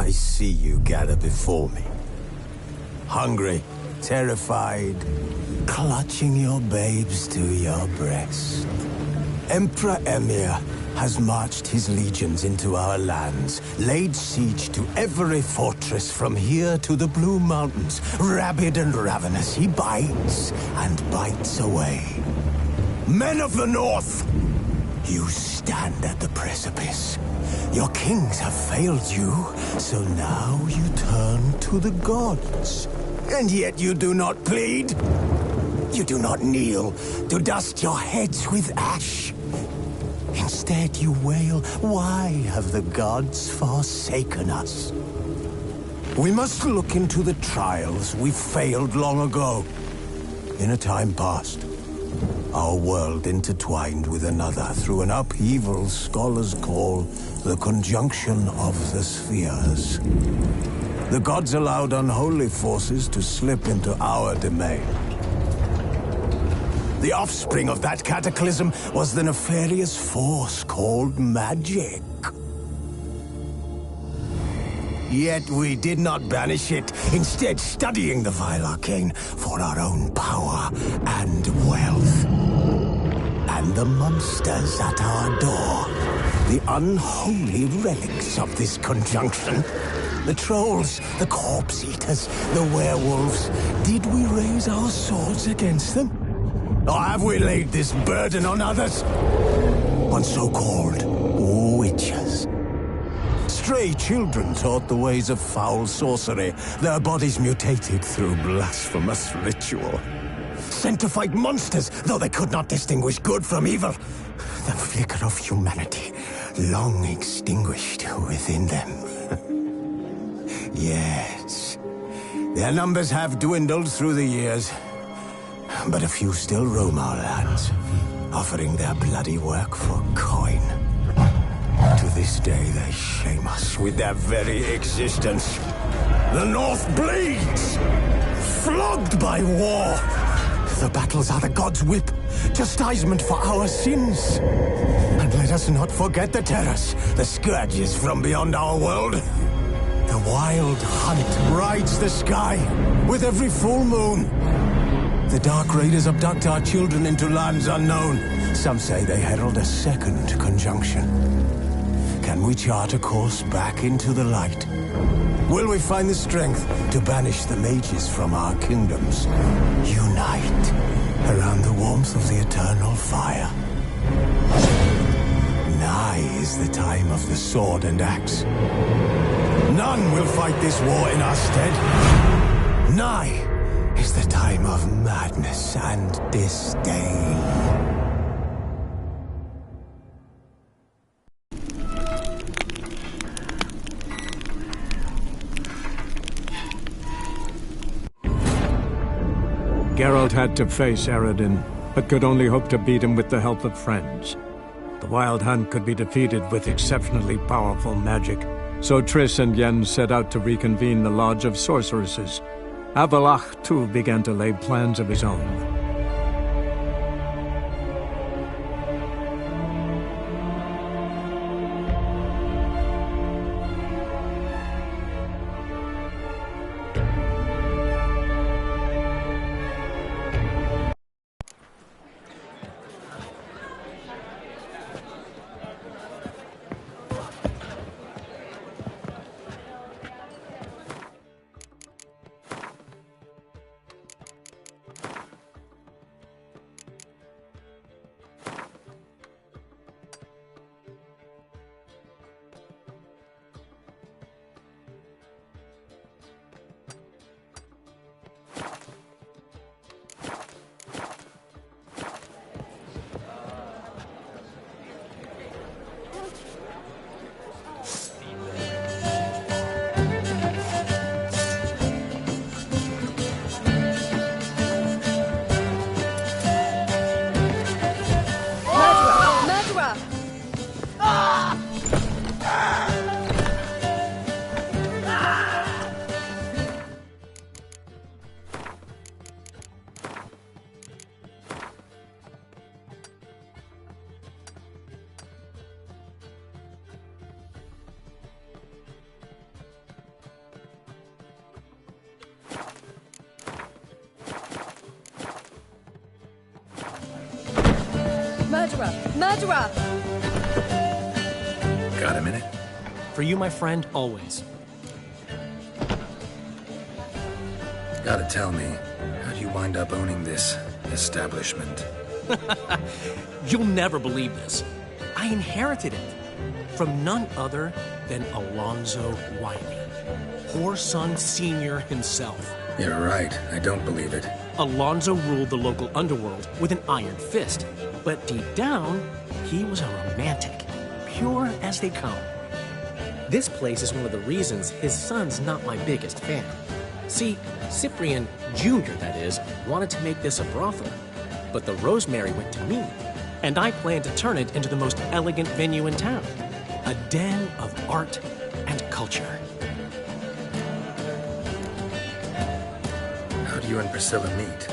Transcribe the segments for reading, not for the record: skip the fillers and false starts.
I see you gather before me. Hungry, terrified, clutching your babes to your breast. Emperor Emhyr has marched his legions into our lands, laid siege to every fortress from here to the Blue Mountains. Rabid and ravenous, he bites and bites away. Men of the North, you stand at the precipice. Your kings have failed you, so now you turn to the gods. And yet you do not plead. You do not kneel to dust your heads with ash. Instead you wail, why have the gods forsaken us? We must look into the trials we failed long ago. In a time past, our world intertwined with another through an upheaval scholars call the conjunction of the spheres. The gods allowed unholy forces to slip into our domain. The offspring of that cataclysm was the nefarious force called magic. Yet we did not banish it, instead studying the vile arcane for our own power and wealth. And the monsters at our door, the unholy relics of this conjunction. The trolls, the corpse-eaters, the werewolves. Did we raise our swords against them? Or have we laid this burden on others? On so-called witches. Stray children taught the ways of foul sorcery, their bodies mutated through blasphemous ritual. Sent to fight monsters, though they could not distinguish good from evil. The flicker of humanity, long extinguished within them. Yes, their numbers have dwindled through the years. But a few still roam our lands, offering their bloody work for coin. To this day they shame us with their very existence. The North bleeds, flogged by war. The battles are the gods' whip, chastisement for our sins. And let us not forget the terrors, the scourges from beyond our world. The wild hunt rides the sky with every full moon. The Dark Raiders abduct our children into lands unknown. Some say they herald a second conjunction. Can we chart a course back into the light? Will we find the strength to banish the mages from our kingdoms? Unite around the warmth of the eternal fire. Nigh is the time of the sword and axe. None will fight this war in our stead. Nigh is the time of madness and disdain. Geralt had to face Eredin, but could only hope to beat him with the help of friends. The Wild Hunt could be defeated with exceptionally powerful magic, so Triss and Yen set out to reconvene the Lodge of Sorceresses. Avallac'h, too, began to lay plans of his own. Murderer! Murderer! Got a minute? For you, my friend, always. Gotta tell me, how'd you wind up owning this establishment? You'll never believe this. I inherited it from none other than Alonzo Wiley, Whoreson Sr. himself. You're right, I don't believe it. Alonzo ruled the local underworld with an iron fist, but deep down, he was a romantic, pure as they come. This place is one of the reasons his son's not my biggest fan. See, Cyprian Jr., that is, wanted to make this a brothel, but the Rosemary went to me, and I planned to turn it into the most elegant venue in town, a den of art and culture. How'd you and Priscilla meet?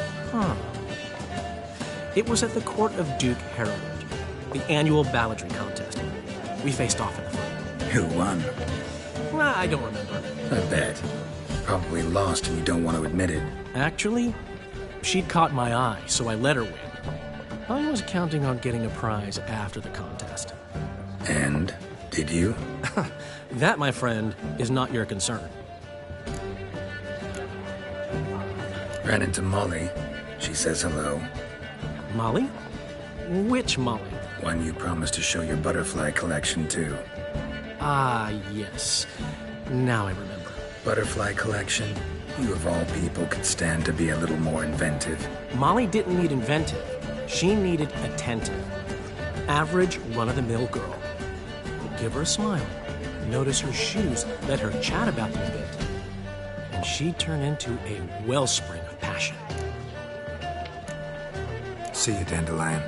It was at the court of Duke Harold, the annual balladry contest. We faced off in the fight. Who won? I don't remember. I bet. Probably lost and you don't want to admit it. Actually, she'd caught my eye, so I let her win. I was counting on getting a prize after the contest. And? Did you? That, my friend, is not your concern. Ran into Molly. She says hello. Molly? Which Molly? One you promised to show your butterfly collection to. Ah, yes. Now I remember. Butterfly collection? You of all people could stand to be a little more inventive. Molly didn't need inventive. She needed attentive. Average, run-of-the-mill girl. Give her a smile. Notice her shoes. Let her chat about them a bit. And she'd turn into a wellspring of passion. See you, Dandelion.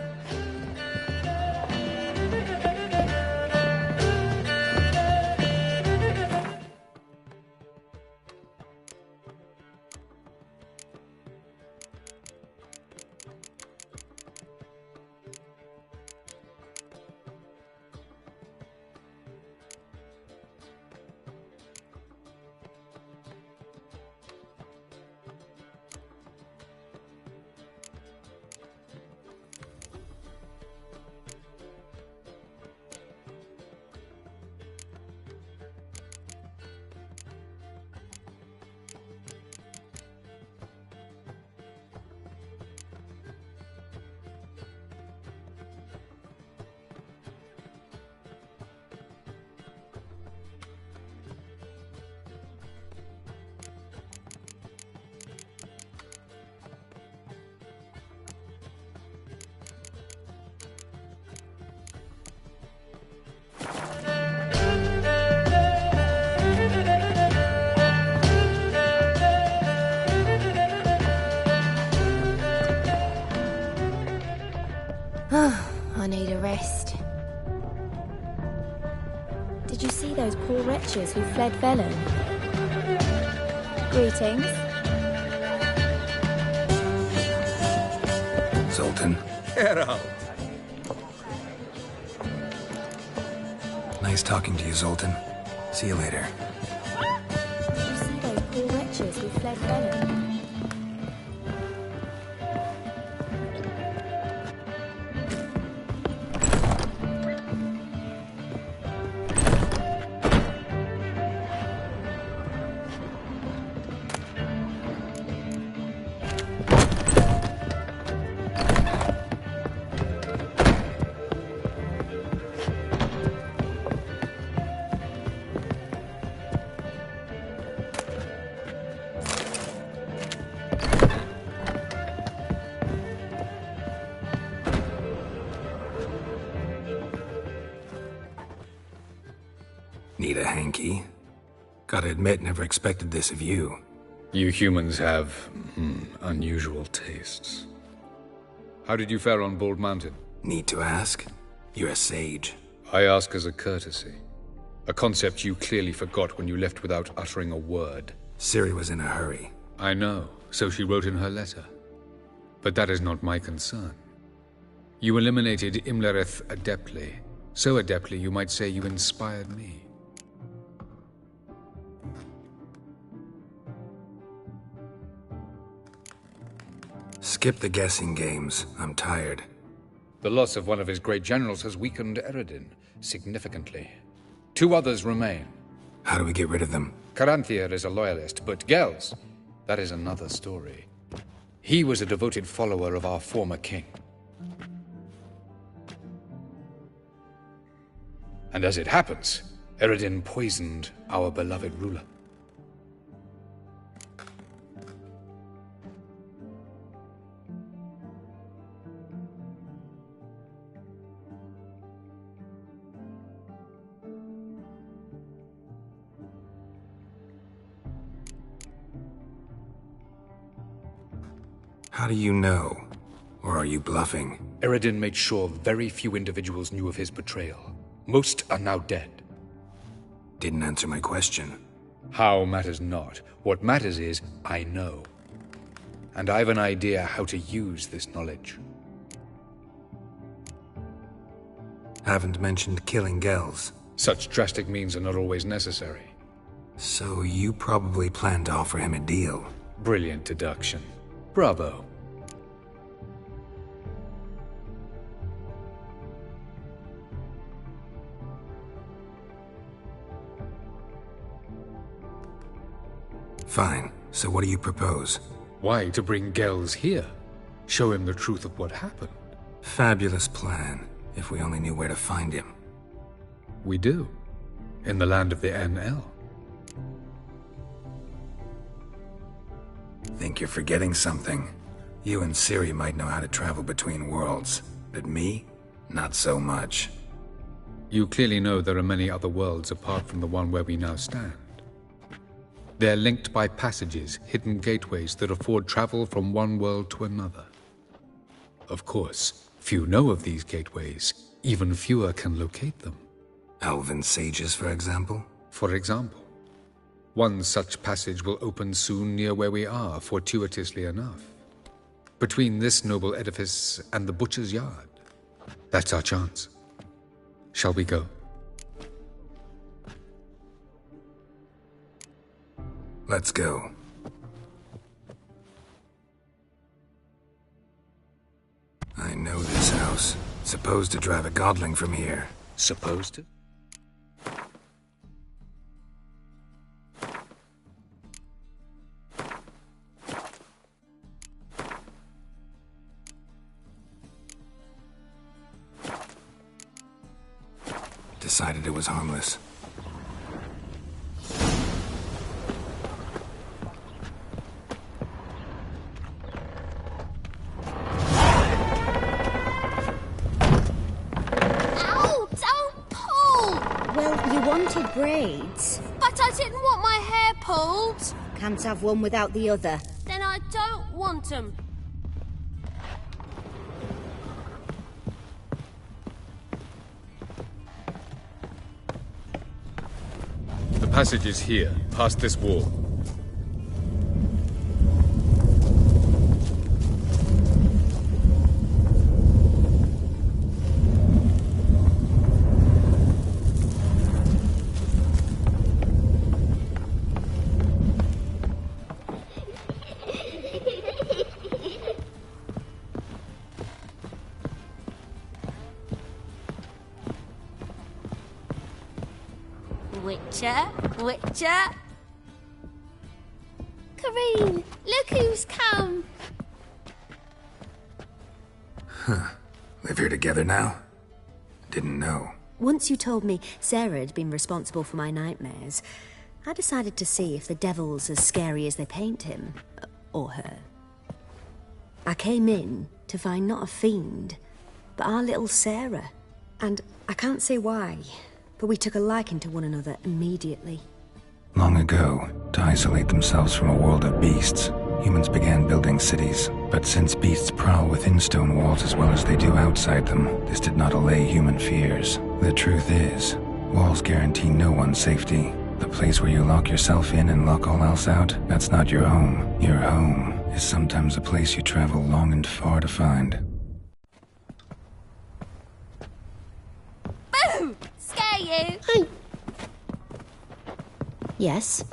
I need a rest. Did you see those poor wretches who fled Velen? Greetings. Zoltan. Geralt. Nice talking to you, Zoltan. See you later. Did you see those poor wretches who fled Velen? Need a hanky? Gotta admit, never expected this of you. You humans have unusual tastes. How did you fare on Bald Mountain? Need to ask? You're a sage. I ask as a courtesy. A concept you clearly forgot when you left without uttering a word. Ciri was in a hurry. I know, so she wrote in her letter. But that is not my concern. You eliminated Imlerith adeptly. So adeptly, you might say you inspired me. Skip the guessing games. I'm tired. The loss of one of his great generals has weakened Eredin significantly. 2 others remain. How do we get rid of them? Caranthir is a loyalist, but Gels, that is another story. He was a devoted follower of our former king. And as it happens, Eredin poisoned our beloved ruler. How do you know? Or are you bluffing? Eredin made sure very few individuals knew of his betrayal. Most are now dead. Didn't answer my question. How matters not. What matters is, I know. And I've an idea how to use this knowledge. Haven't mentioned killing Gels. Such drastic means are not always necessary. So you probably plan to offer him a deal. Brilliant deduction. Bravo. Fine. So what do you propose? Why, to bring Gels here. Show him the truth of what happened. Fabulous plan, if we only knew where to find him. We do. In the land of the NL. Think you're forgetting something. You and Ciri might know how to travel between worlds, but me? Not so much. You clearly know there are many other worlds apart from the one where we now stand. They're linked by passages, hidden gateways that afford travel from one world to another. Of course, few know of these gateways. Even fewer can locate them. Elven sages, for example? For example. One such passage will open soon near where we are, fortuitously enough. Between this noble edifice and the butcher's yard. That's our chance. Shall we go? Let's go. I know this house. Supposed to drive a godling from here. Supposed to? Decided it was harmless. Braids. But I didn't want my hair pulled. Can't have one without the other. Then I don't want them. The passage is here, past this wall. Witcher. Kareen, look who's come. Live here together now? Didn't know. Once you told me Sarah had been responsible for my nightmares, I decided to see if the devil's as scary as they paint him. Or her. I came in to find not a fiend, but our little Sarah. And I can't say why, but we took a liking to one another immediately. Long ago, to isolate themselves from a world of beasts, humans began building cities. But since beasts prowl within stone walls as well as they do outside them, this did not allay human fears. The truth is, walls guarantee no one's safety. The place where you lock yourself in and lock all else out, that's not your home. Your home is sometimes a place you travel long and far to find. Boo! Scare you? Hi. Yes?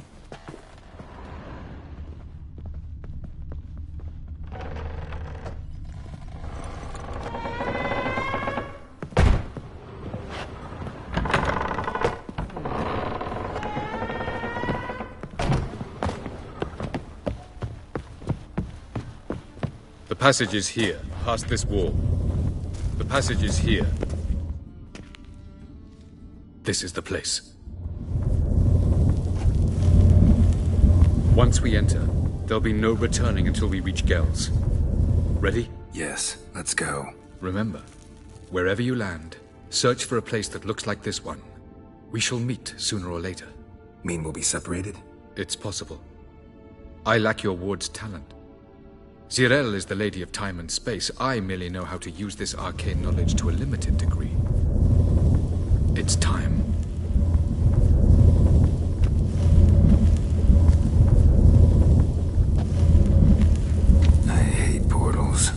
The passage is here, past this wall. The passage is here. This is the place. Once we enter, there'll be no returning until we reach Gel's. Ready? Yes, let's go. Remember, wherever you land, search for a place that looks like this one. We shall meet sooner or later. Mean we'll be separated? It's possible. I lack your ward's talent. Zirel is the Lady of Time and Space. I merely know how to use this arcane knowledge to a limited degree. It's time. I hate portals.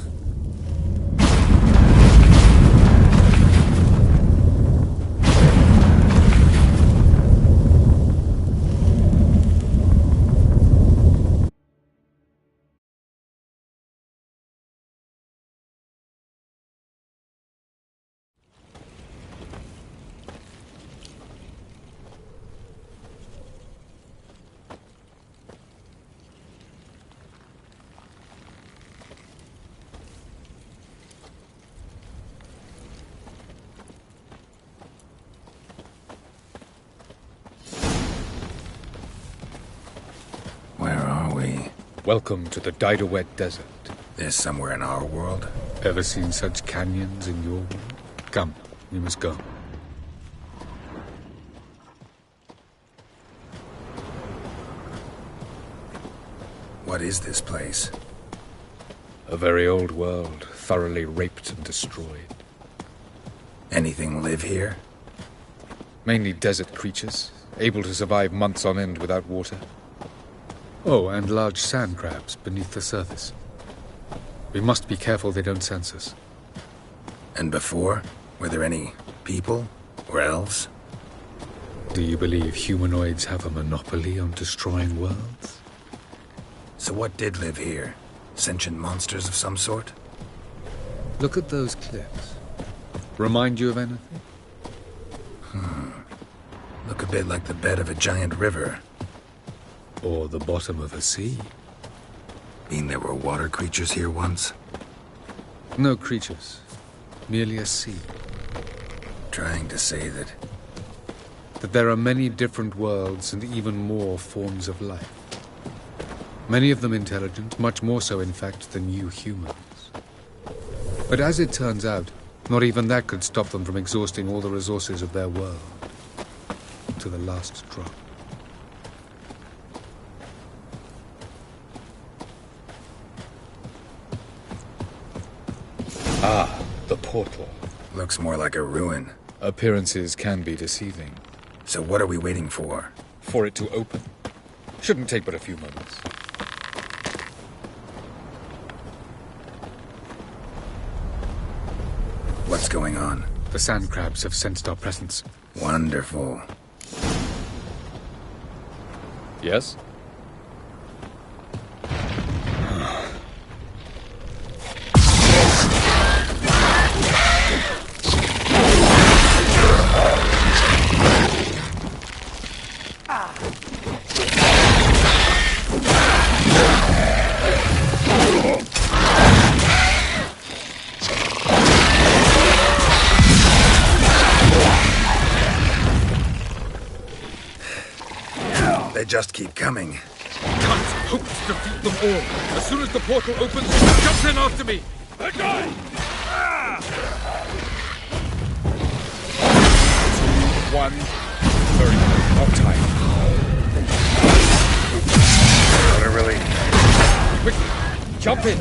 Welcome to the Daidaret Desert. This somewhere in our world? Ever seen such canyons in your world? Come, we must go. What is this place? A very old world, thoroughly raped and destroyed. Anything live here? Mainly desert creatures, able to survive months on end without water. Oh, and large sand crabs beneath the surface. We must be careful they don't sense us. And before? Were there any people? Or elves? Do you believe humanoids have a monopoly on destroying worlds? So what did live here? Sentient monsters of some sort? Look at those cliffs. Remind you of anything? Look a bit like the bed of a giant river. Or the bottom of a sea. Mean there were water creatures here once? No creatures. Merely a sea. Trying to say that there are many different worlds and even more forms of life. Many of them intelligent, much more so in fact than you humans. But as it turns out, not even that could stop them from exhausting all the resources of their world. To the last drop. Ah, the portal. looks more like a ruin. Appearances can be deceiving. So what are we waiting for? For it to open. Shouldn't take but a few moments. What's going on? The sand crabs have sensed our presence. Wonderful. Yes? They just keep coming. Can't hope to defeat them all. As soon as the portal opens, jump in after me. Let go! One. Very good. More time. What a relief. Quickly, jump in.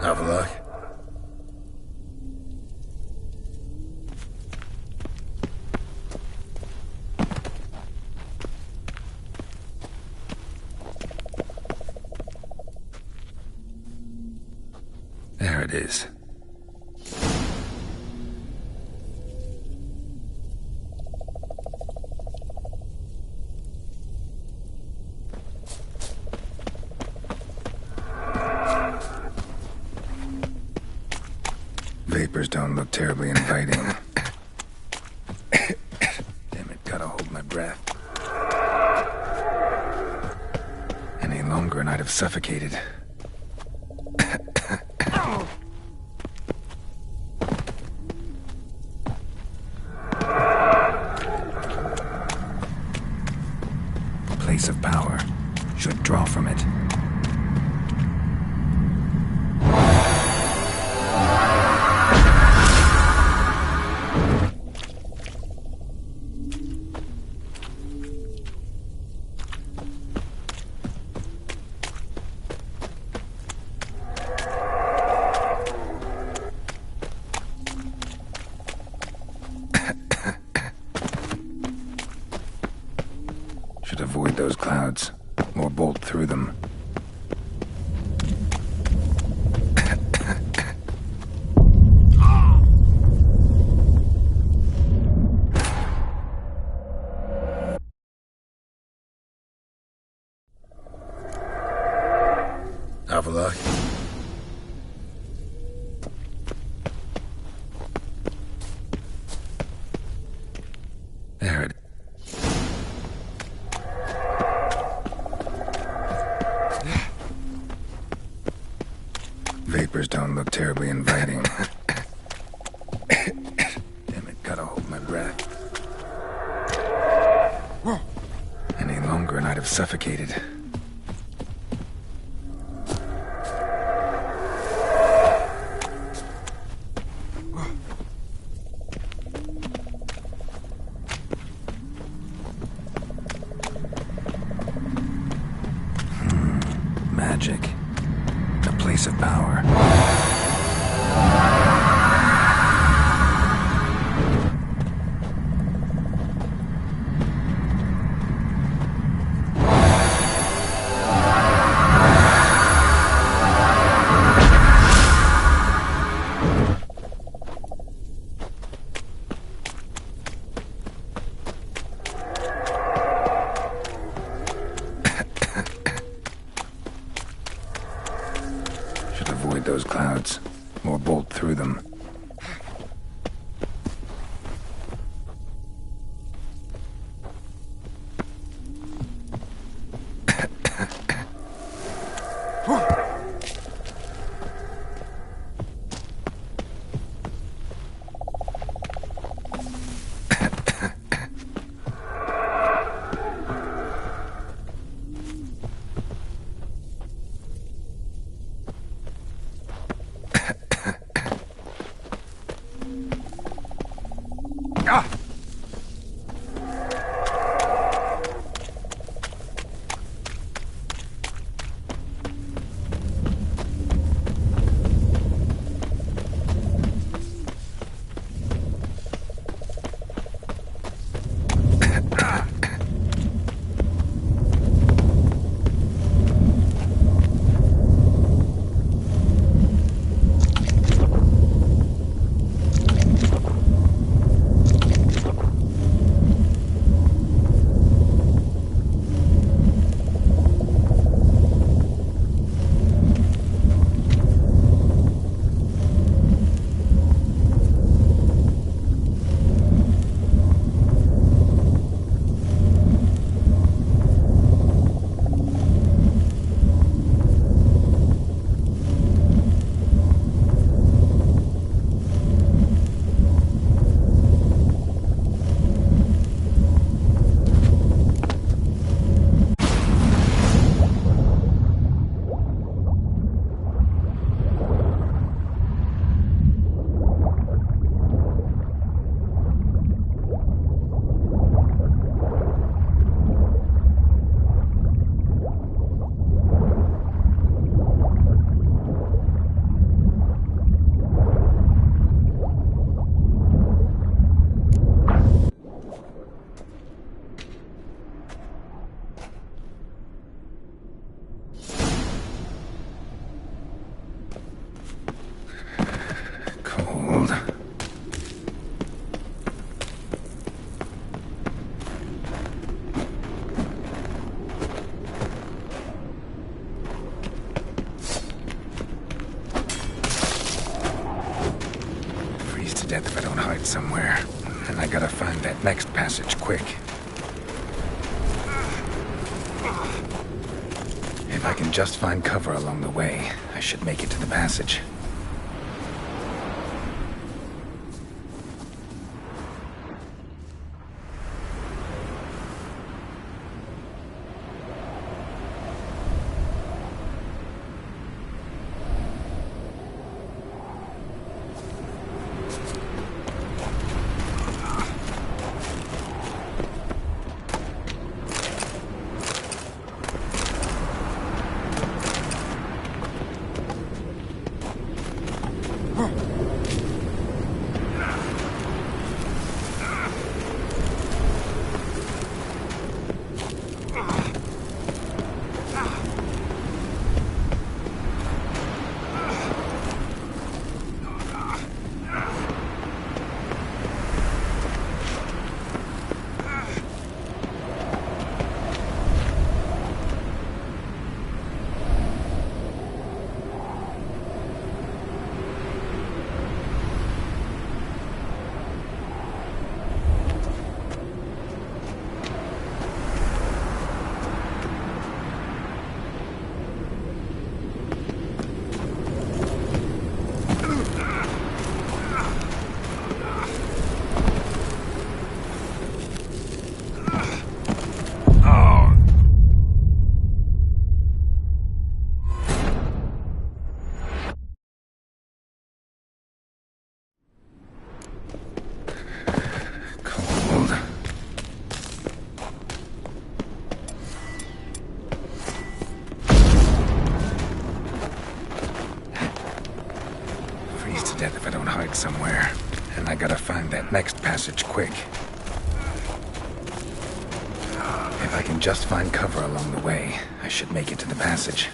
Have a look. There it is. Vapors don't look terribly inviting. Damn it, gotta hold my breath. Any longer and I'd have suffocated. Place of power. Should draw from it. Should avoid those clouds, or bolt through them. Avila. There it. Vapors don't look terribly inviting. Damn it, gotta hold my breath. Any longer and I'd have suffocated. Magic. A place of power. Should avoid those clouds, or bolt through them. somewhere, and I gotta find that next passage quick. If I can just find cover along the way, I should make it to the passage. Death if I don't hide somewhere. And I gotta find that next passage quick. If I can just find cover along the way, I should make it to the passage.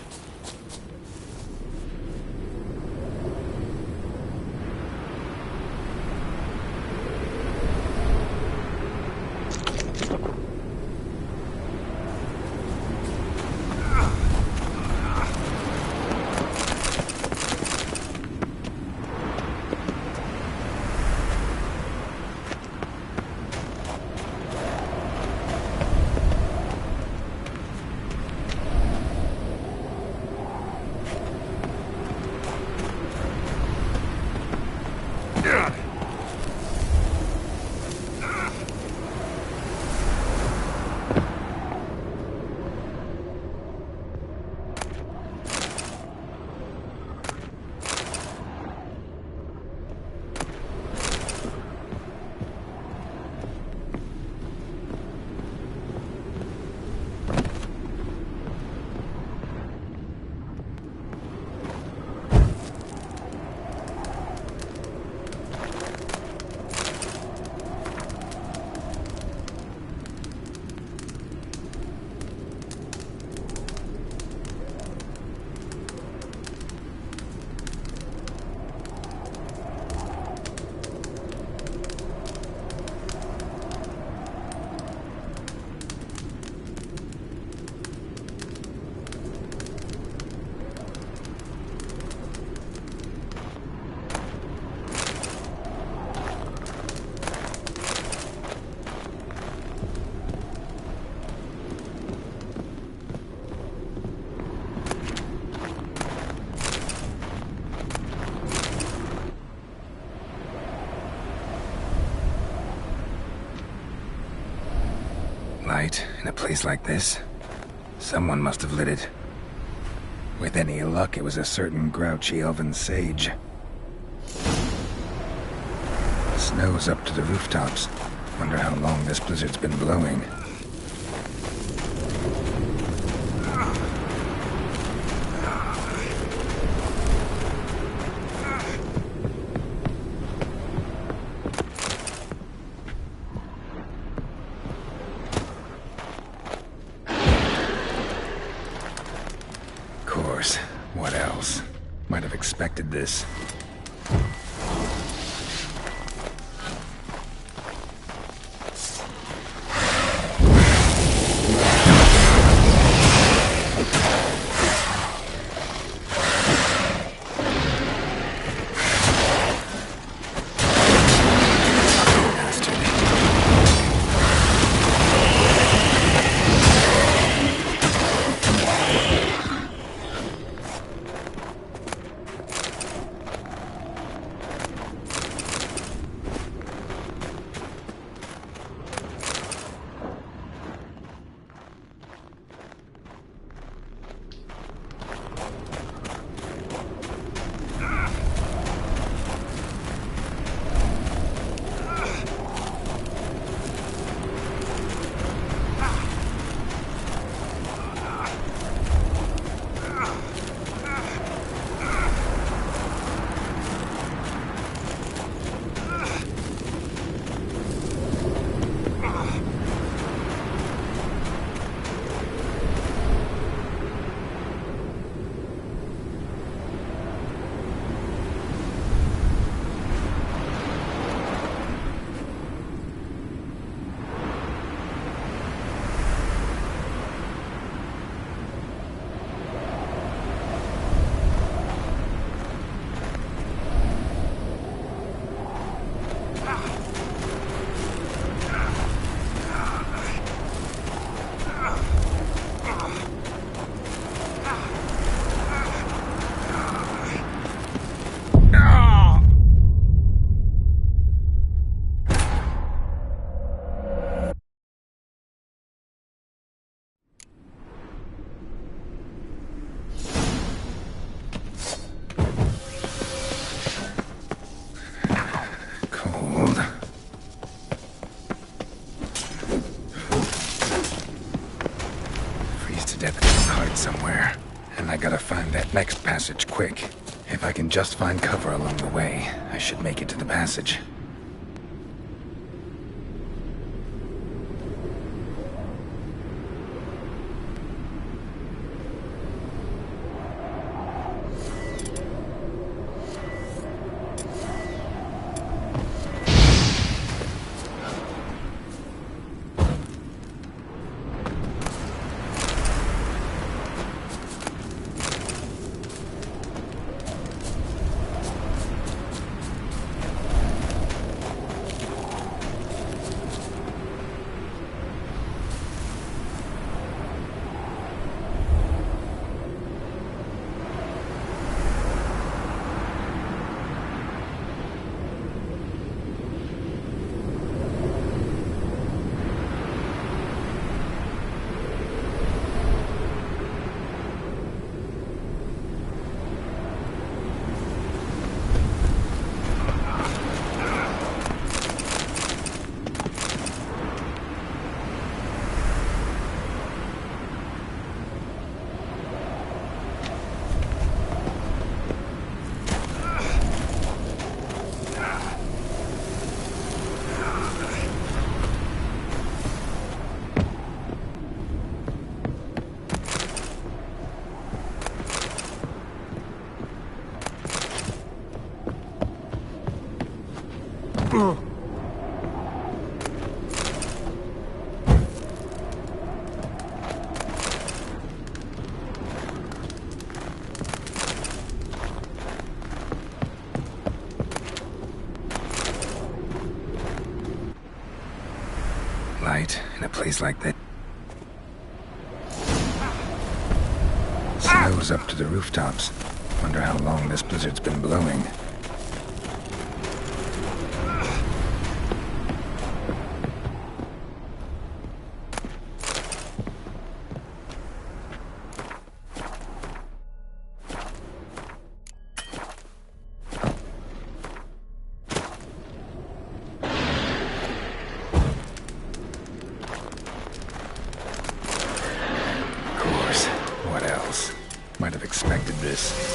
Light in a place like this? Someone must have lit it. With any luck, it was a certain grouchy elven sage. Snow's up to the rooftops. Wonder how long this blizzard's been blowing. What else? Might have expected this. to death in this heart somewhere. And I gotta find that next passage quick. If I can just find cover along the way, I should make it to the passage. Light in a place like that. Snow's up to the rooftops. Wonder how long this blizzard's been blowing. Might have expected this.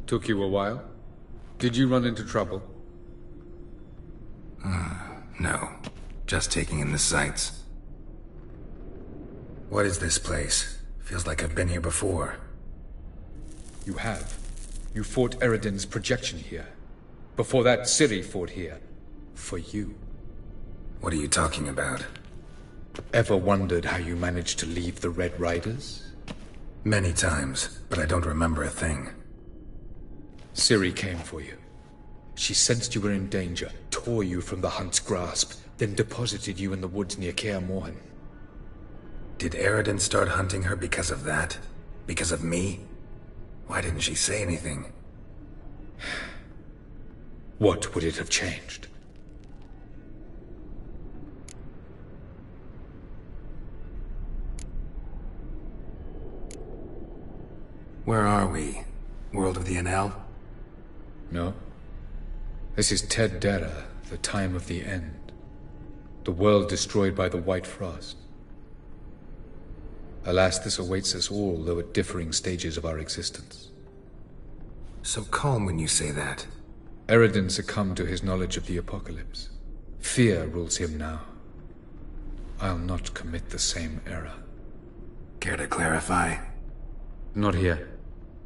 Took you a while? Did you run into trouble? No. Just taking in the sights. What is this place? Feels like I've been here before. You have. You fought Eredin's projection here. Before that, Ciri fought here. For you. What are you talking about? Ever wondered how you managed to leave the Red Riders? Many times, but I don't remember a thing. Ciri came for you. She sensed you were in danger, tore you from the Hunt's grasp, then deposited you in the woods near Kaer Morhen. Did Eredin start hunting her because of that? Because of me? Why didn't she say anything? What would it have changed? Where are we? World of the Enel? No. This is Ted Dara, the time of the end. The world destroyed by the White Frost. Alas, this awaits us all, though at differing stages of our existence. So calm when you say that. Eredin succumbed to his knowledge of the apocalypse. Fear rules him now. I'll not commit the same error. Care to clarify? Not here.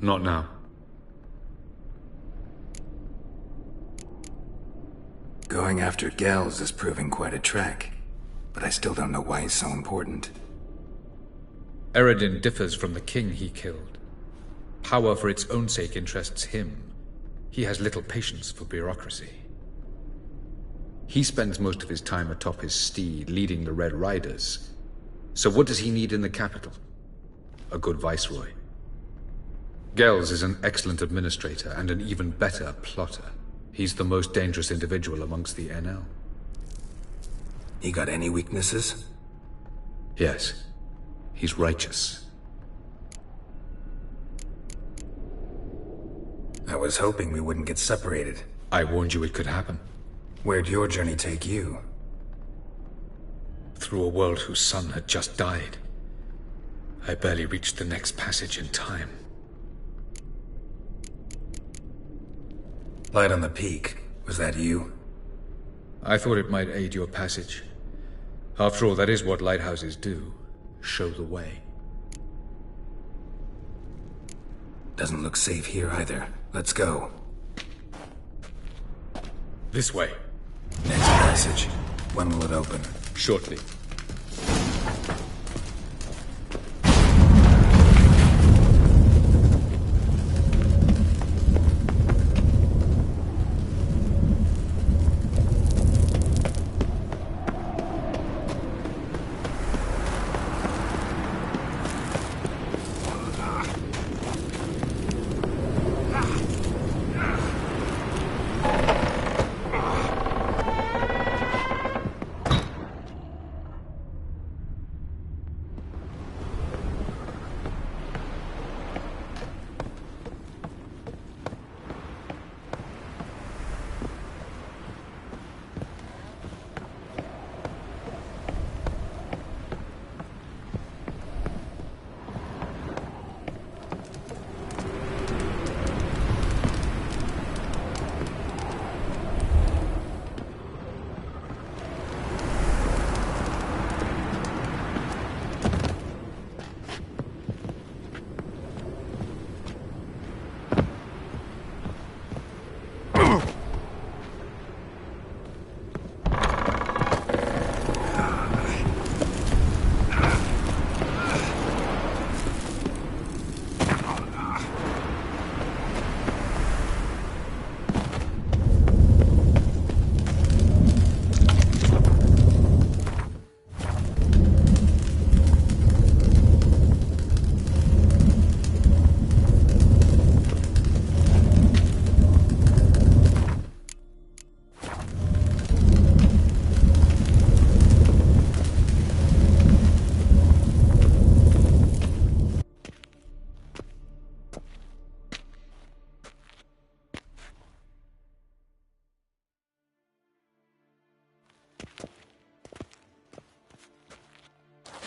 Not now. Going after Gels is proving quite a trek, but I still don't know why he's so important. Eredin differs from the king he killed. Power for its own sake interests him. He has little patience for bureaucracy. He spends most of his time atop his steed, leading the Red Riders. So what does he need in the capital? A good viceroy. Gels is an excellent administrator and an even better plotter. He's the most dangerous individual amongst the Enel. He got any weaknesses? Yes. He's righteous. I was hoping we wouldn't get separated. I warned you it could happen. Where'd your journey take you? Through a world whose son had just died. I barely reached the next passage in time. Light on the peak. Was that you? I thought it might aid your passage. After all, that is what lighthouses do. Show the way. Doesn't look safe here either. Let's go. This way. Next passage. When will it open? Shortly.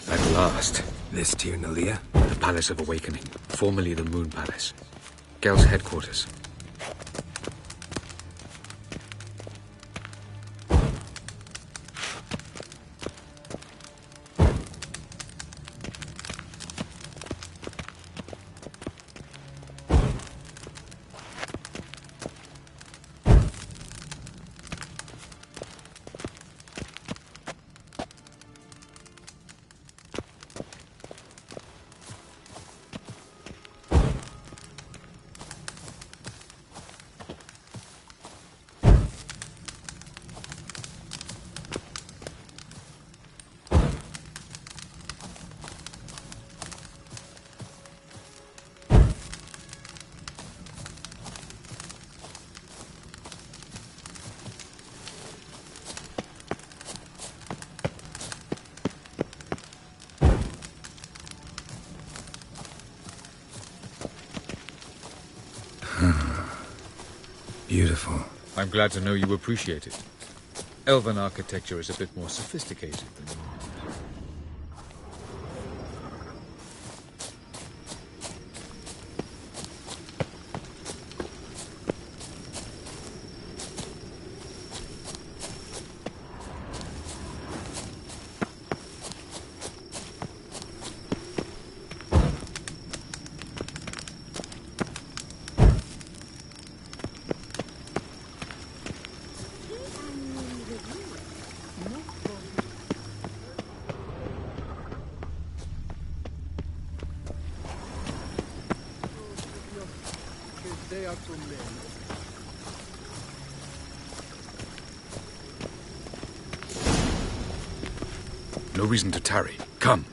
At last. This Tyr Nalia? The Palace of Awakening, formerly the Moon Palace. Gel's headquarters. Beautiful. I'm glad to know you appreciate it. Elven architecture is a bit more sophisticated than yours. No reason to tarry. Come.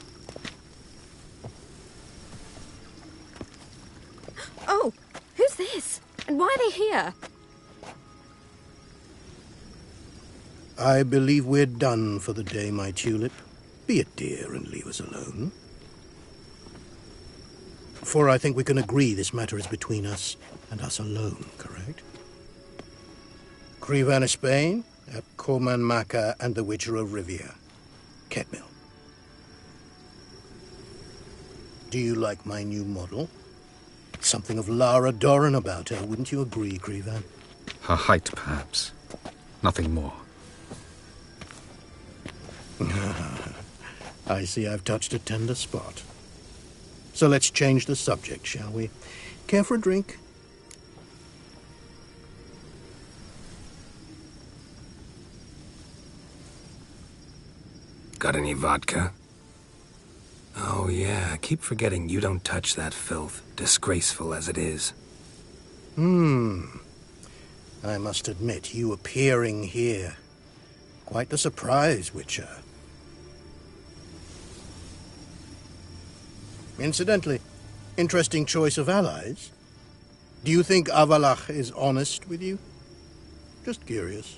Oh, who's this? And why are they here? I believe we're done for the day, my tulip. Be a dear and leave us alone. For I think we can agree this matter is between us and us alone, correct? Crevan of Spain, at Corman Maca and the Witcher of Rivia. Ketmill. Do you like my new model? Something of Lara Doran about her, wouldn't you agree, Crevan? Her height, perhaps. Nothing more. I see I've touched a tender spot. So let's change the subject, shall we? Care for a drink? Got any vodka? Oh yeah, keep forgetting you don't touch that filth, disgraceful as it is. I must admit, you appearing here. Quite the surprise, Witcher. Incidentally, interesting choice of allies. Do you think Avallac'h is honest with you? Just curious.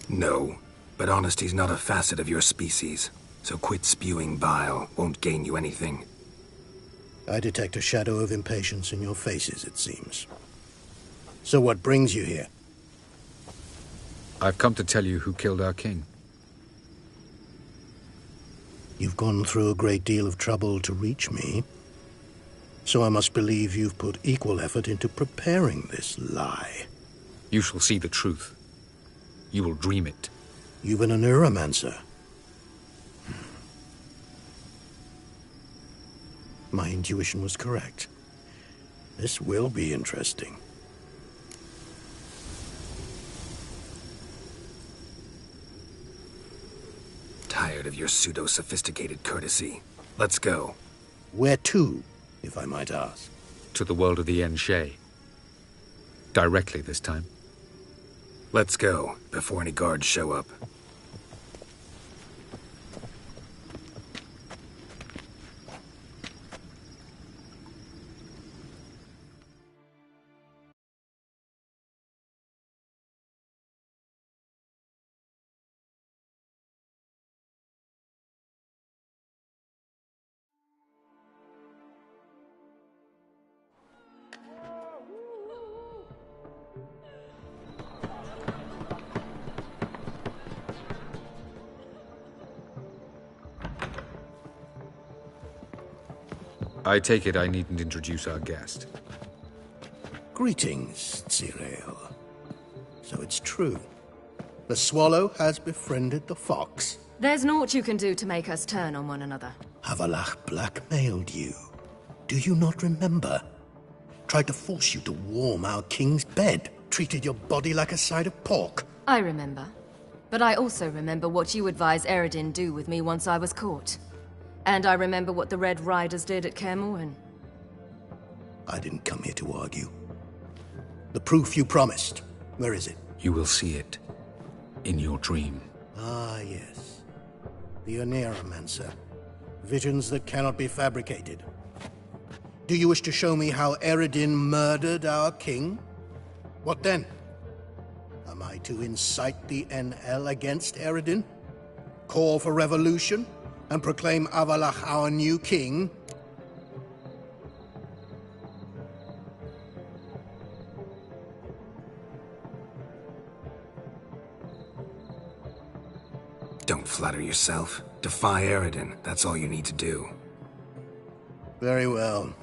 No, but honesty's not a facet of your species. So quit spewing bile, won't gain you anything. I detect a shadow of impatience in your faces, it seems. So what brings you here? I've come to tell you who killed our king. You've gone through a great deal of trouble to reach me. So I must believe you've put equal effort into preparing this lie. You shall see the truth. You will dream it. You've been a neuromancer. My intuition was correct. This will be interesting. Tired of your pseudo-sophisticated courtesy. Let's go. Where to, if I might ask? To the world of the Enshe. Directly this time. Let's go, before any guards show up. I take it I needn't introduce our guest. Greetings, Cyril. So it's true. The swallow has befriended the fox. There's naught you can do to make us turn on one another. Avallac'h blackmailed you. Do you not remember? Tried to force you to warm our king's bed. Treated your body like a side of pork. I remember. But I also remember what you advised Eredin do with me once I was caught. And I remember what the Red Riders did at Kaer Morhen. I didn't come here to argue. The proof you promised. Where is it? You will see it. In your dream. Ah, yes. The Oneiromancer. Visions that cannot be fabricated. Do you wish to show me how Eredin murdered our king? What then? Am I to incite the NL against Eredin? Call for revolution? and proclaim Avalach our new king? Don't flatter yourself. Defy Eredin. That's all you need to do. Very well.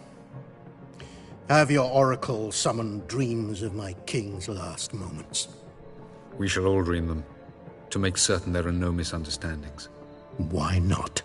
Have your oracle summon dreams of my king's last moments. We shall all dream them, to make certain there are no misunderstandings. Why not?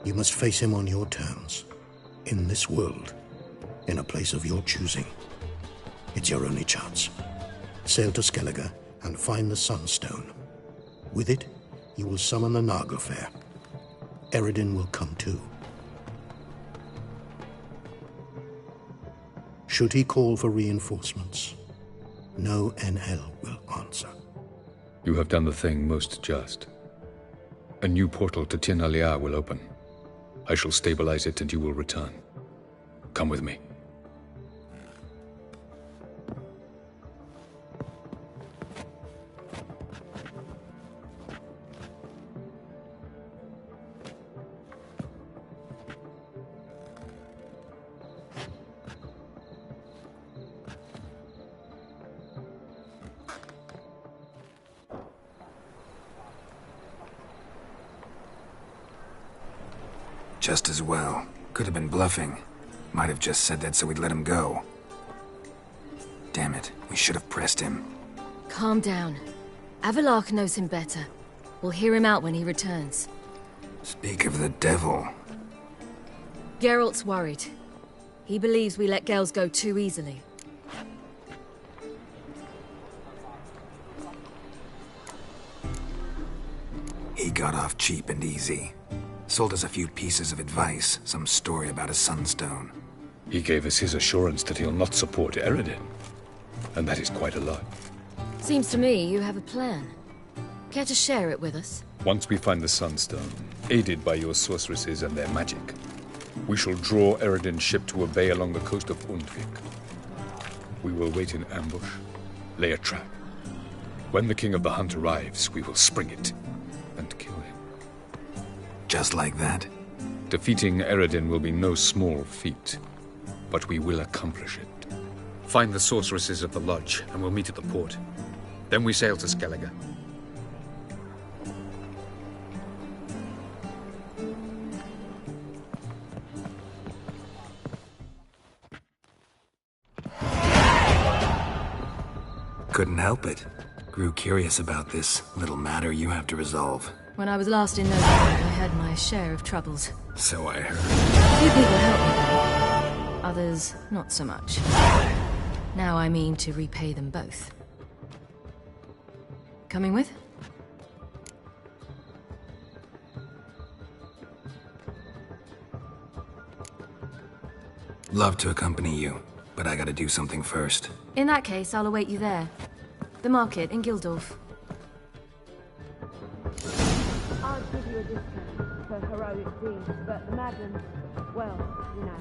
You must face him on your terms. In this world. In a place of your choosing. It's your only chance. Sail to Skellige and find the Sunstone. With it, you will summon the Naglfar. Eredin will come too. Should he call for reinforcements, no NL will answer. You have done the thing most just. A new portal to Tir na Liar will open. I shall stabilize it and you will return. Come with me. Just as well. Could have been bluffing. Might have just said that so we'd let him go. Damn it, we should have pressed him. Calm down. Avalach knows him better. We'll hear him out when he returns. Speak of the devil. Geralt's worried. He believes we let girls go too easily. He got off cheap and easy. Sold us a few pieces of advice, some story about a sunstone. He gave us his assurance that he'll not support Eredin. And that is quite a lot. Seems to me you have a plan. Care to share it with us? Once we find the Sunstone, aided by your sorceresses and their magic, we shall draw Eredin's ship to a bay along the coast of Undvik. We will wait in ambush, lay a trap. When the King of the Hunt arrives, we will spring it and kill him. Just like that? Defeating Eredin will be no small feat, but we will accomplish it. Find the sorceresses of the Lodge, and we'll meet at the port. Then we sail to Skellige. Couldn't help it. Grew curious about this little matter you have to resolve. When I was last in Nova, I had my share of troubles. So I heard. A few people helped me though. Others, not so much. Now I mean to repay them both. Coming with? Love to accompany you, but I gotta do something first. In that case, I'll await you there. The market in Gildorf. I'll give you a discount for heroic deeds, but the madam, well, you know.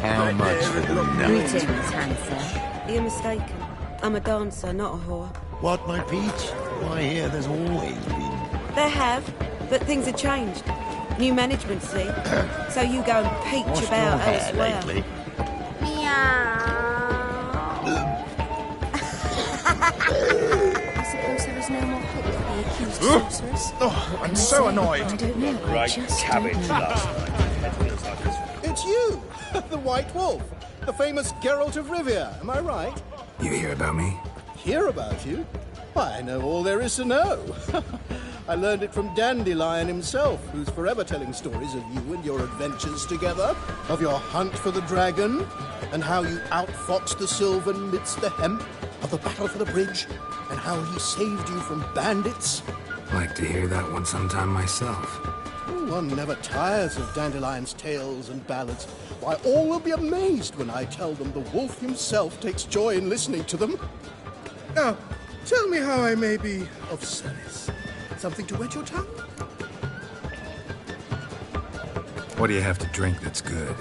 How much for the night? Greetings, handsome. You're mistaken. I'm a dancer, not a whore. What, my peach? Why, here there's always been... There have, but things have changed. New management, see? So you go and peach Washed about your hair elsewhere. lately? I suppose there is no more hope for the accused sorceress. Oh, I'm so annoyed. I don't know. I just don't know. It's you, the White Wolf, the famous Geralt of Rivia. Am I right? You hear about me? Hear about you? Why, I know all there is to know. I learned it from Dandelion himself, who's forever telling stories of you and your adventures together, of your hunt for the dragon, and how you outfoxed the Sylvan midst the hemp, of the battle for the bridge, and how he saved you from bandits. Like to hear that one sometime myself. One never tires of Dandelion's tales and ballads. Why, all will be amazed when I tell them the wolf himself takes joy in listening to them. Now, tell me how I may be of service. Something to wet your tongue? What do you have to drink that's good?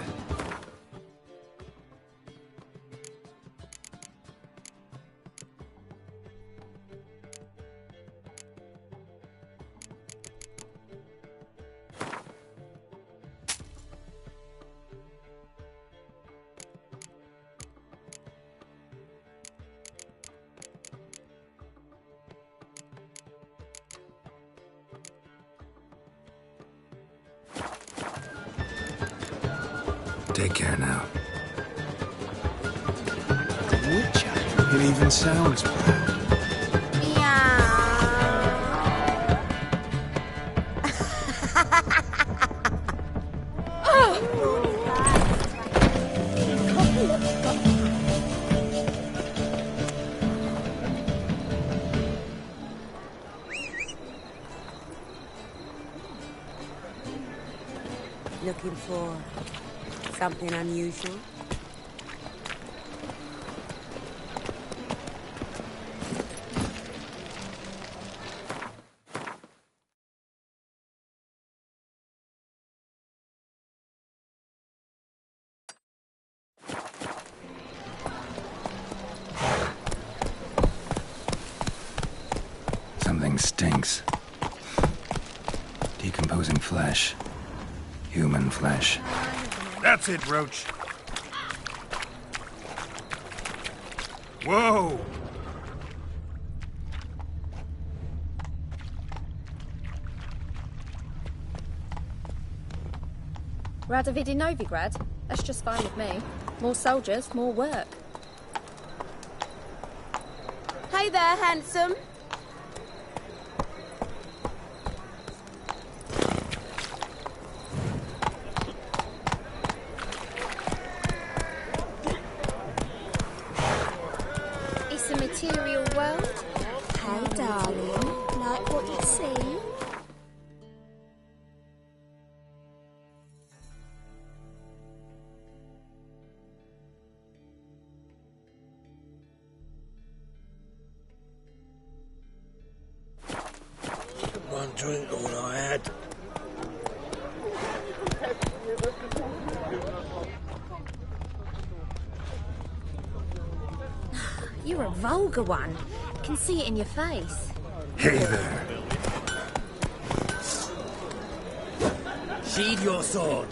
Take care now. Witcher. It even sounds proud. Looking for something unusual? Something stinks. Decomposing flesh. Human flesh. That's it, Roach. Whoa! Radovid in Novigrad? That's just fine with me. More soldiers, more work. Hey there, handsome. It's a material world. Hey, darling. Like what you see? One drink, all I had. You're a vulgar one. Can see it in your face. Hey there. Sheathe your sword.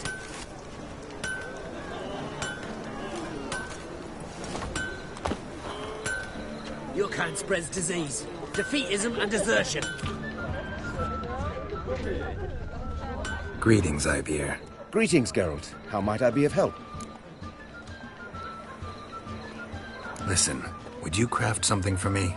Your kind spreads disease, defeatism and desertion. Greetings, Ibeer. Greetings, Geralt. How might I be of help? Listen, would you craft something for me?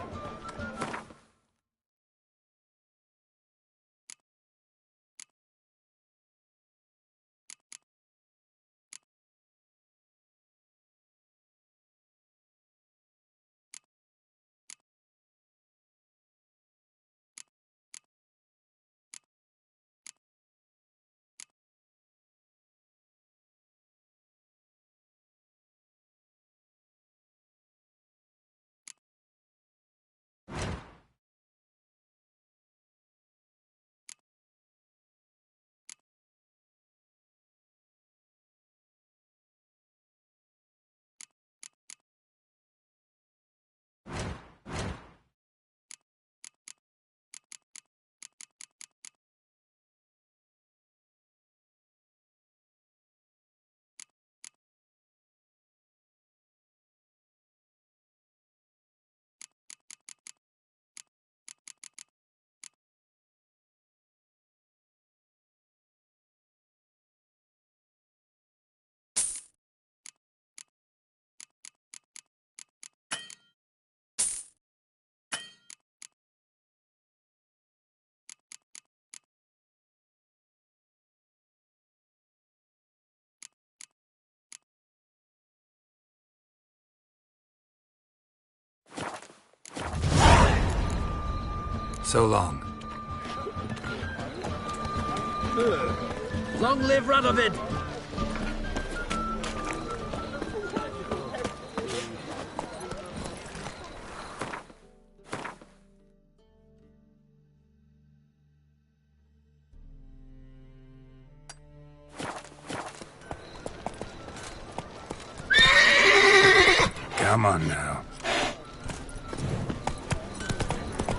So long. Long live Radovid! Come on now.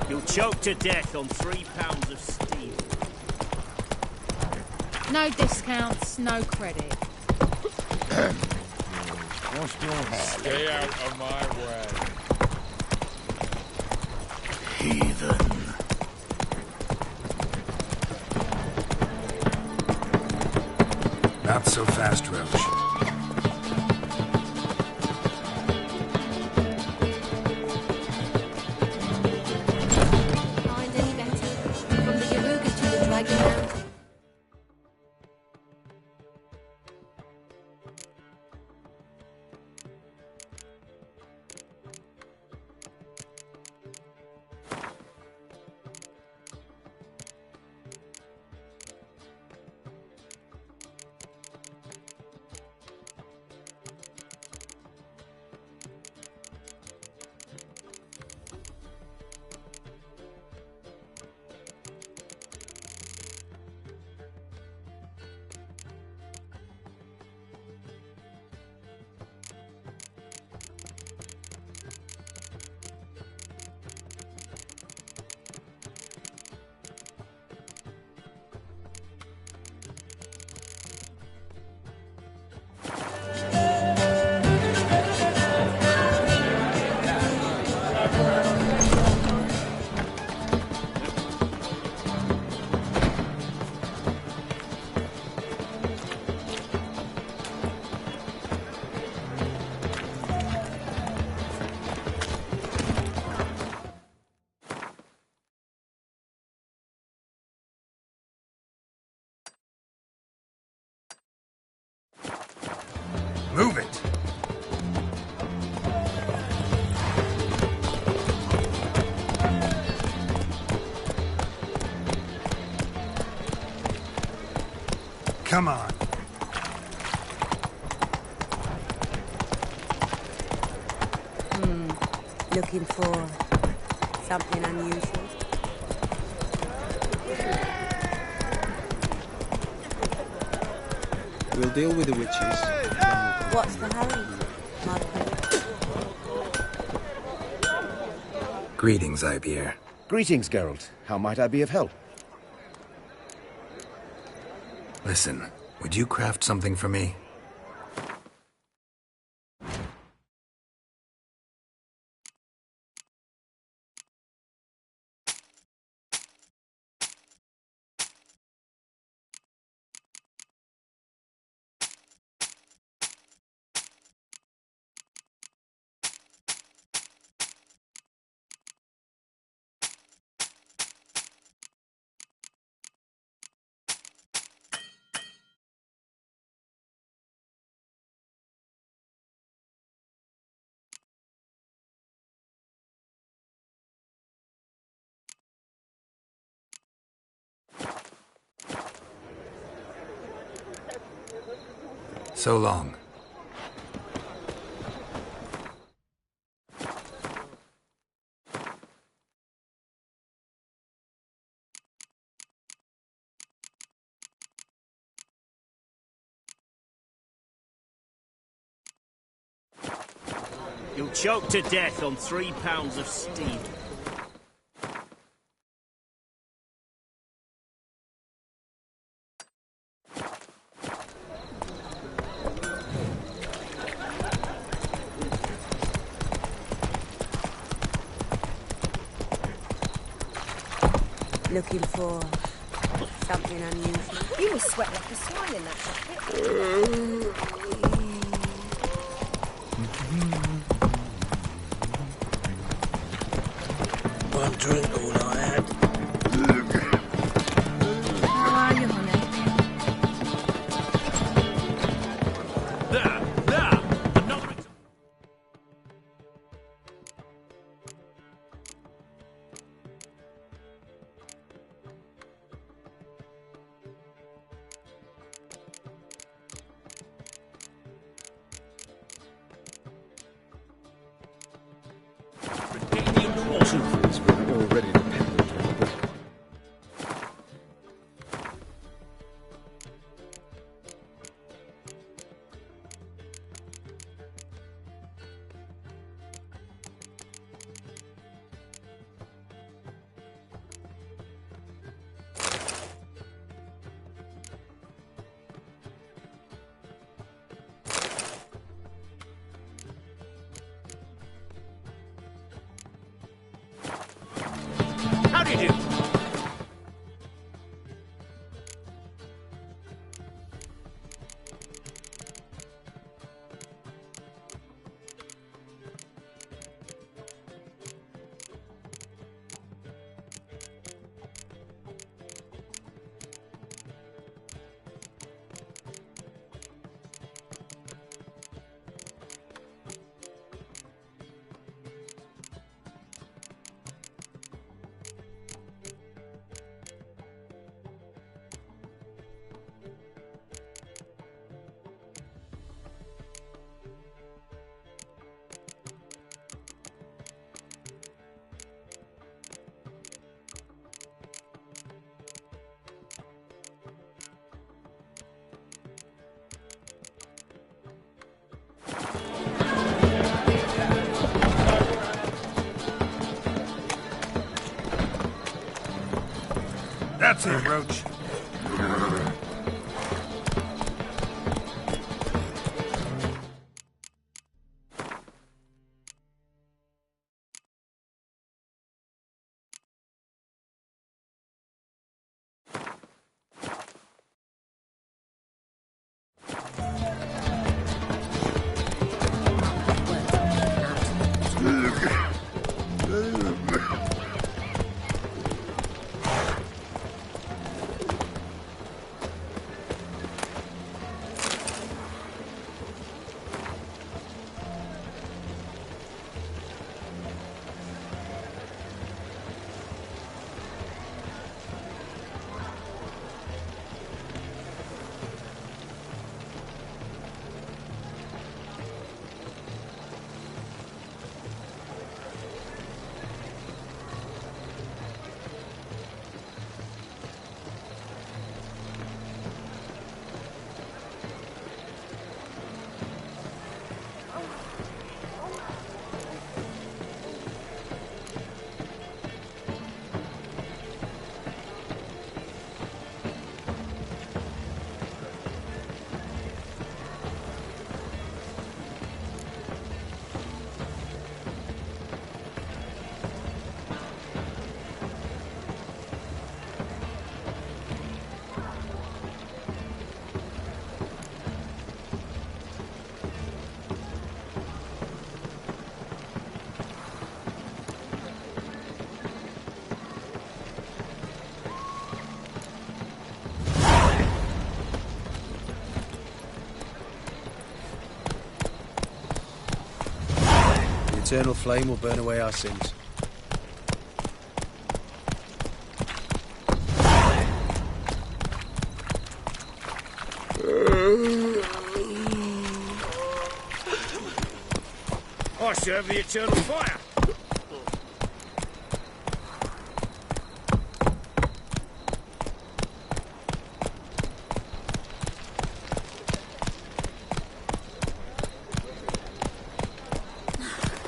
You'll choke to death on 3 pounds of steel. No discounts, no credit. Wash your head. Stay out of my way. Heathen. Not so fast, Roche. Find any better? From the Yaruga to the Dragonland. Move it! Come on. Looking for something unusual? We'll deal with the witches. What's the hurry, my friend? Greetings, Ibeer. Greetings, Geralt. How might I be of help? Listen, would you craft something for me? So long. You'll choke to death on 3 pounds of steel. Looking for something unusual? You will sweat like a swine in that jacket. One drink, all I had. How are you, honey? There! Another example. That's it, Roach. The eternal flame will burn away our sins. I serve the eternal fire.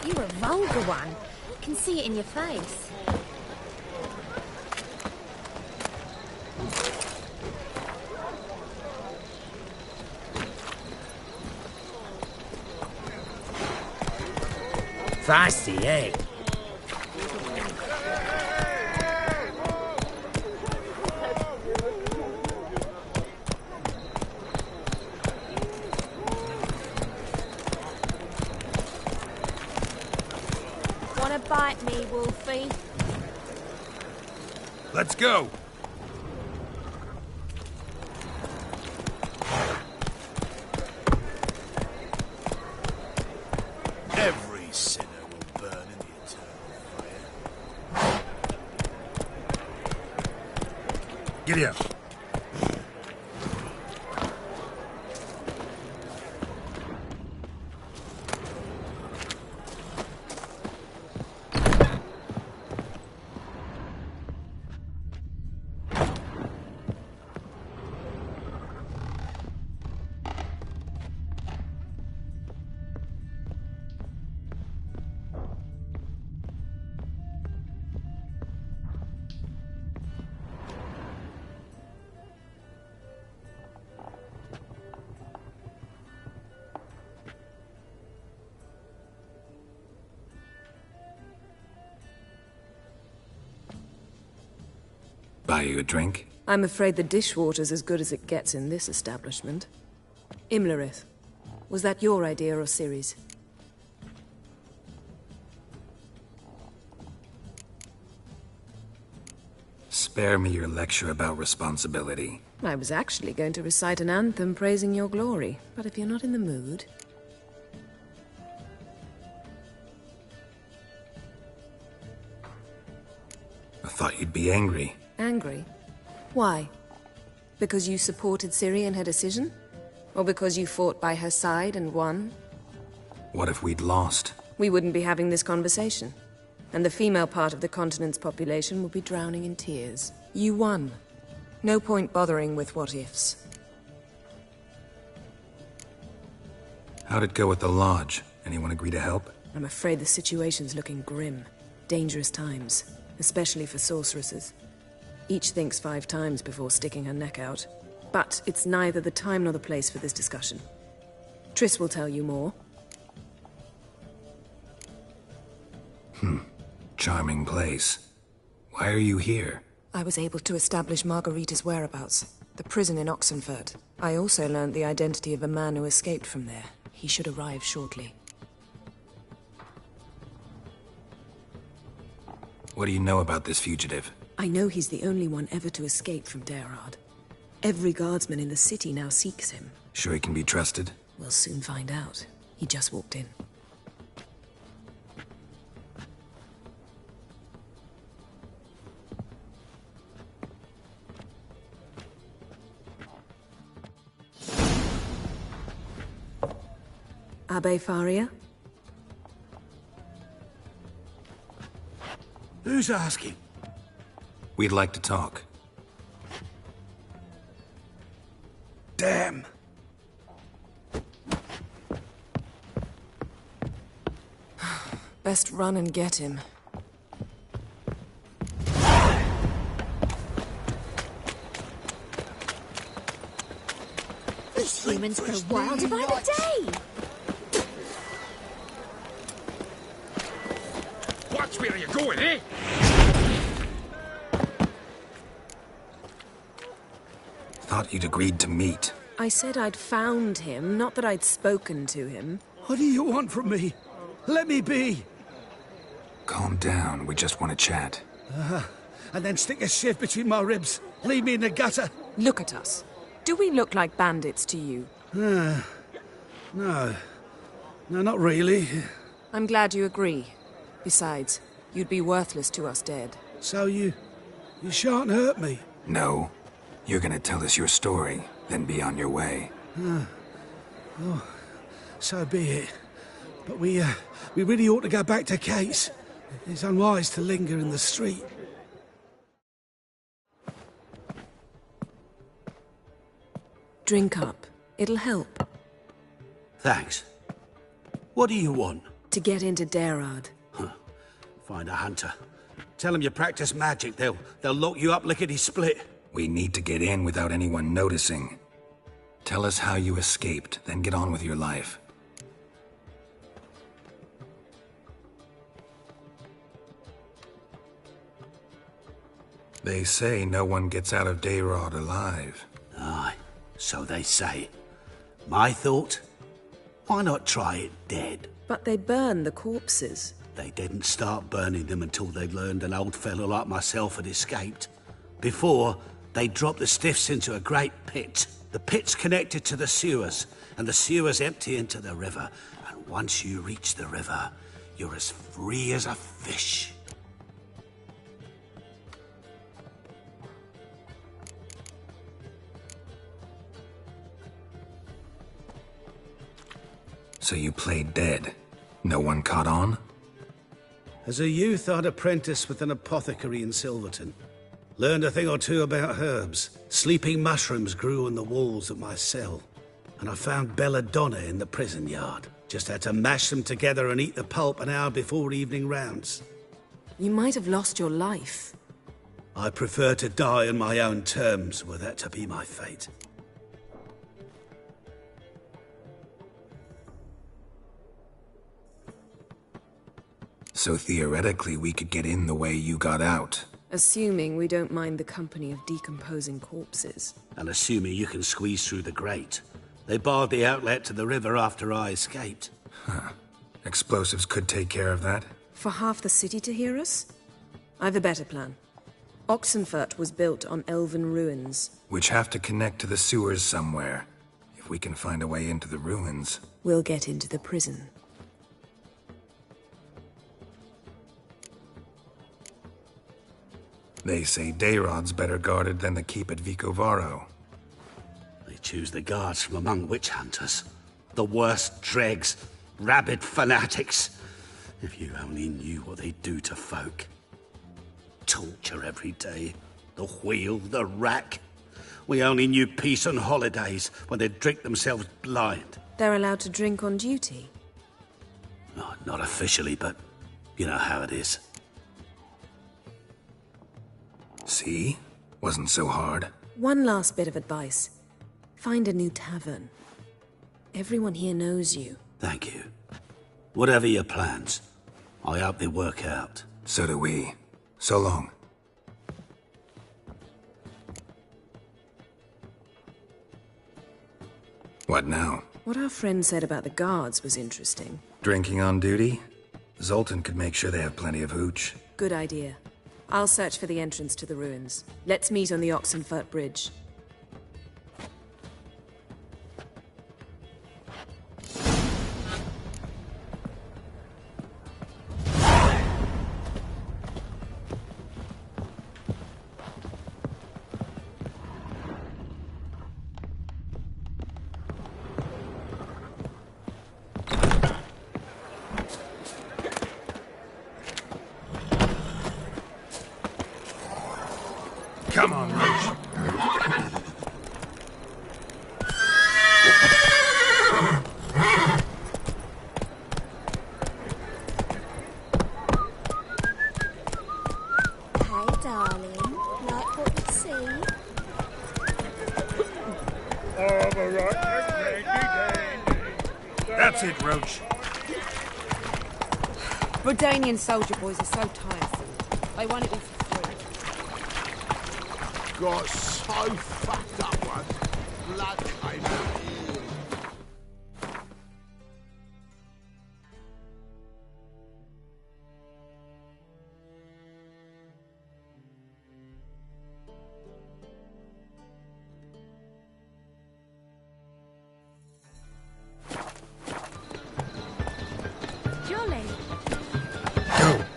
You're a vulgar one. I can see it in your face. Feisty, eh? Wanna bite me, Wolfie? Let's go. Every sinner will burn in the eternal fire. Giddy up. Buy you a drink? I'm afraid the dishwater's as good as it gets in this establishment. Imlerith, was that your idea or Ciri's? Spare me your lecture about responsibility. I was actually going to recite an anthem praising your glory, but if you're not in the mood... I thought you'd be angry. Angry? Why? Because you supported Ciri in her decision? Or because you fought by her side and won? What if we'd lost? We wouldn't be having this conversation. And the female part of the continent's population would be drowning in tears. You won. No point bothering with what-ifs. How'd it go with the Lodge? Anyone agree to help? I'm afraid the situation's looking grim. Dangerous times. Especially for sorceresses. Each thinks 5 times before sticking her neck out. But it's neither the time nor the place for this discussion. Triss will tell you more. Charming place. Why are you here? I was able to establish Margarita's whereabouts. The prison in Oxenfurt. I also learned the identity of a man who escaped from there. He should arrive shortly. What do you know about this fugitive? I know he's the only one ever to escape from Daerard. Every guardsman in the city now seeks him. Sure he can be trusted? We'll soon find out. He just walked in. Abbe Faria? Who's asking? We'd like to talk. Damn! Best run and get him. These humans go wild by the day! Watch where you're going, eh? Thought you'd agreed to meet. I said I'd found him, not that I'd spoken to him. What do you want from me? Let me be! Calm down, we just want to chat. And then stick a shiv between my ribs. Leave me in the gutter. Look at us. Do we look like bandits to you? No. No, not really. I'm glad you agree. Besides, you'd be worthless to us dead. So you shan't hurt me? No. You're gonna tell us your story, then be on your way. Oh, so be it. But we really ought to go back to Kate's. It's unwise to linger in the street. Drink up. It'll help. Thanks. What do you want? To get into Daerard. Find a hunter. Tell them you practice magic. They'll lock you up lickety-split. We need to get in without anyone noticing. Tell us how you escaped, then get on with your life. They say no one gets out of Daerard alive. Aye, so they say. My thought? Why not try it dead? But they burn the corpses. They didn't start burning them until they learned an old fellow like myself had escaped. Before, they dropped the stiffs into a great pit. The pit's connected to the sewers, and the sewers empty into the river. And once you reach the river, you're as free as a fish. So you played dead. No one caught on? As a youth, I'd apprenticed with an apothecary in Silverton. Learned a thing or two about herbs. Sleeping mushrooms grew on the walls of my cell. And I found belladonna in the prison yard. Just had to mash them together and eat the pulp an hour before evening rounds. You might have lost your life. I prefer to die on my own terms, were that to be my fate. So theoretically, we could get in the way you got out. Assuming we don't mind the company of decomposing corpses. And assuming you can squeeze through the grate. They barred the outlet to the river after I escaped. Huh. Explosives could take care of that? For half the city to hear us? I've a better plan. Oxenfurt was built on elven ruins. Which have to connect to the sewers somewhere. If we can find a way into the ruins. We'll get into the prison. They say Daerad's better guarded than the keep at Vicovaro. They choose the guards from among witch hunters. The worst dregs, rabid fanatics. If you only knew what they do to folk. Torture every day. The wheel, the rack. We only knew peace on holidays when they'd drink themselves blind. They're allowed to drink on duty? Oh, not officially, but you know how it is. See? Wasn't so hard. One last bit of advice. Find a new tavern. Everyone here knows you. Thank you. Whatever your plans, I hope they work out. So do we. So long. What now? What our friend said about the guards was interesting. Drinking on duty? Zoltan could make sure they have plenty of hooch. Good idea. I'll search for the entrance to the ruins. Let's meet on the Oxenfurt Bridge. Come on, Roach. Hey, darling. Like what you see? That's it, Roach. Redanian soldier boys are so tiresome. They want it all for free. Got so fucked up once. Blood came out. Jolly.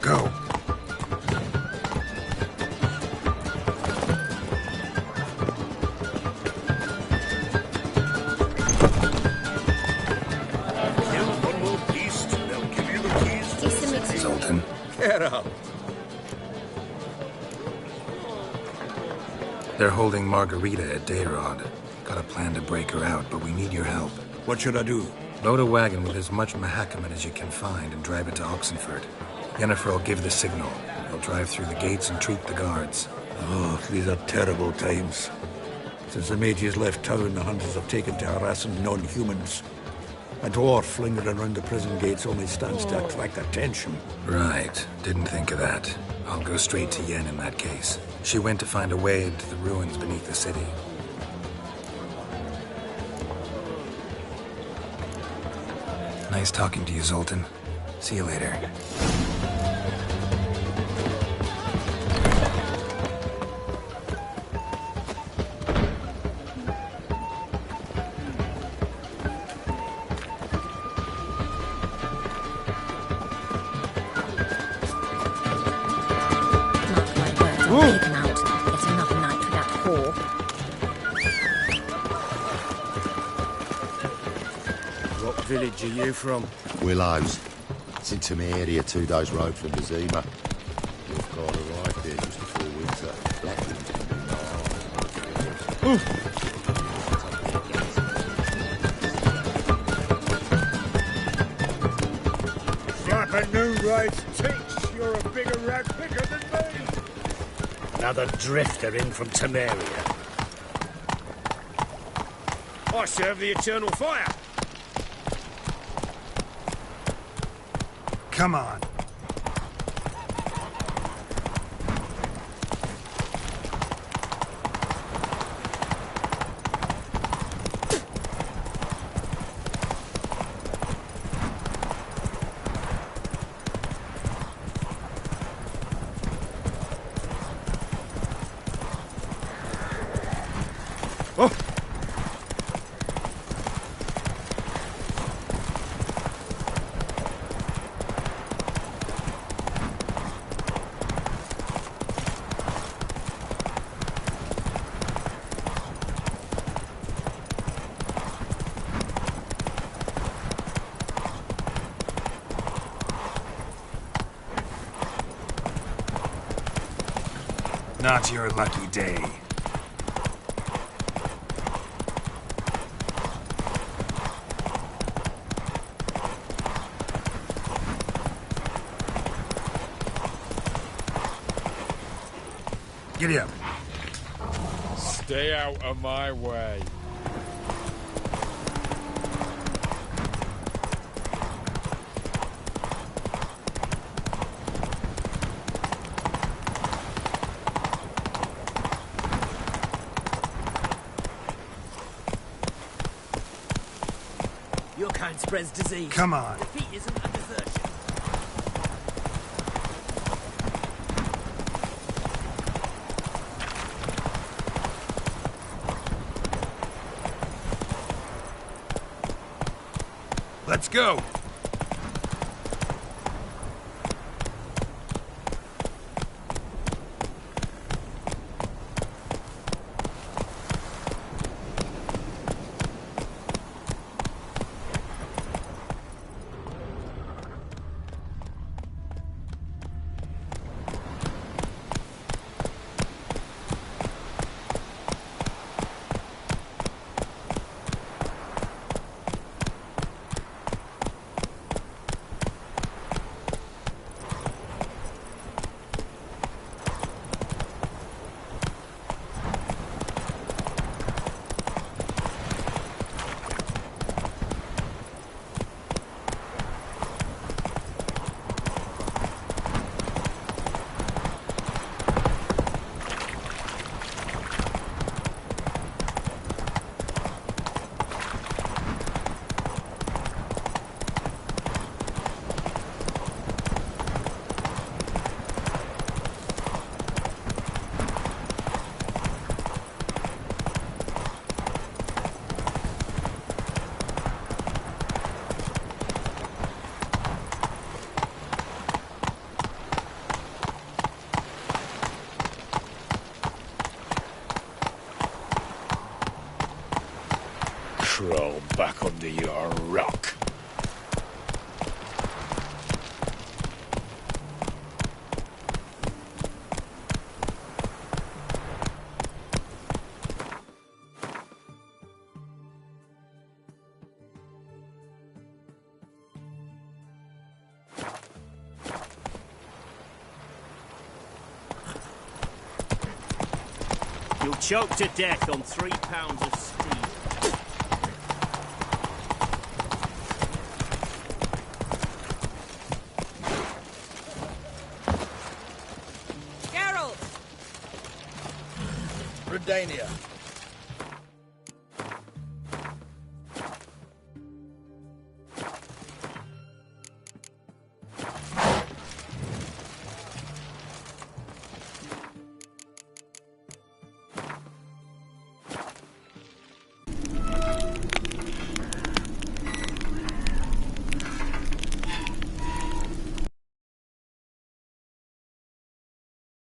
Go. Zoltan. Get up. They're holding Margarita at Dayrod. Got a plan to break her out, but we need your help. What should I do? Load a wagon with as much Mahakaman as you can find and drive it to Oxenfurt. Yennefer will give the signal. They'll drive through the gates and treat the guards. Oh, these are terrible times. Since the mages left town, the hunters have taken to harassing non-humans. A dwarf lingering around the prison gates only stands to attract attention. Right. Didn't think of that. I'll go straight to Yen in that case. She went to find a way into the ruins beneath the city. Nice talking to you, Zoltan. See you later. Keep him out. It's another night without whore. What village are you from? Willows. It's in Temeria, 2 days' road from Vizima. We've got arrived there just before winter. Blackwood's gonna be Flapper Noonride's teach. You're a bigger rat picker than me. Another drifter in from Temeria. I serve the eternal fire. Come on. Not your lucky day. Giddy up. Stay out of my way. Your kind spreads disease. Come on. Defeat isn't a desertion. Let's go. Crawl back under your rock. You'll choke to death on 3 pounds of steel. Redania.